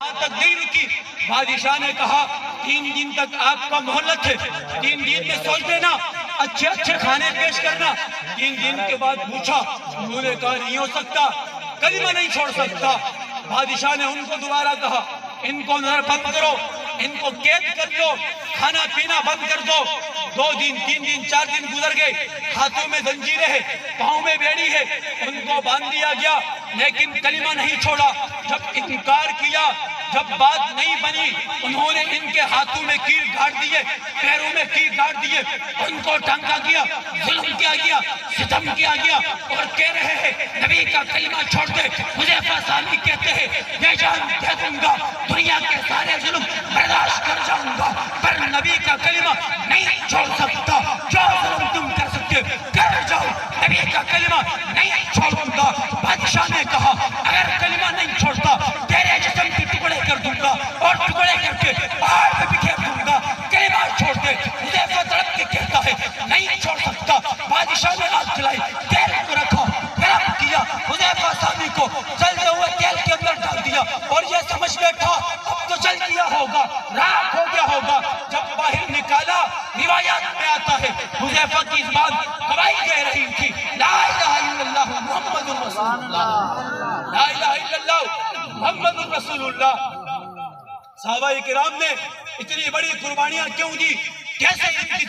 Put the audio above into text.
تک نہیں رکی. بادشاہ نے کہا 3 دن تک آپ کا مہلت ہے, 3 دن میں سوچ لینا, اچھے اچھے کھانے پیش کرنا. 3 دن کے بعد پوچھا, انہوں نے کہا نہیں ہو سکتا, کلمہ نہیں چھوڑ سکتا. بادشاہ نے ان کو دوبارہ کہا ان کو نظر بند کرو, ان کو قید کر لو, کھانا پینا بند کر دو. 2 دن 3 دن 4 دن گزر گئے, ہاتھوں میں زنجیریں ہیں, پاؤں میں بیڑی ہے, ان کو باندھ دیا گیا لیکن کلمہ نہیں چھوڑا. جب انکار کیا, جب بات نہیں بنی, انہوں نے ان کے ہاتھوں میں کیل گاڑ دیے, پیروں میں کیل گاڑ دیے, ان کو ٹانکا گیا, ظلم کیا گیا, ستم کیا گیا, اور کہہ رہے ہیں نبی کا کلمہ چھوڑ دے. حذیفہ ثانی کہتے ہیں میں جان دے دوں گا, دنیا کے سارے ظلم برداشت کر جاؤں گا, پر نبی کا کلمہ نہیں چھوڑ سکتا. جو ظلم تم کر سکتے کر جاؤ, نبی کا کلمہ نہیں چھوڑوں گا. بادشاہ نے کہا اگر کلمہ نہیں چھوڑتا تیرے جسم کے ٹکڑے کر دوں گا اور ٹکڑے کر کے پہاڑ پہ بکھیر دوں گا, کلمہ چھوڑ دے. حذیفہ تڑپ کے کہتا ہے نہیں چھوڑ سکتا. بادشاہ نے آگ جلائی, تیل کو رکھا, گرم کیا, حذیفہ ثانی کو جلتے ہوئے تیل کے اندر ڈال دیا, اور یہ سمجھ بیٹھا اب تو جل گیا ہوگا, راکھ ہو گیا ہوگا. جب باہر نکالا, روایات میں آتا ہے حذیفہ کی زبان گواہی دے رہی تھی لا الہ الا اللہ محمد رسول اللہ, لا الہ الا اللہ محمد رسول اللہ. صحابہ کرام نے اتنی بڑی قربانیاں کیوں دی, کیسے ان کی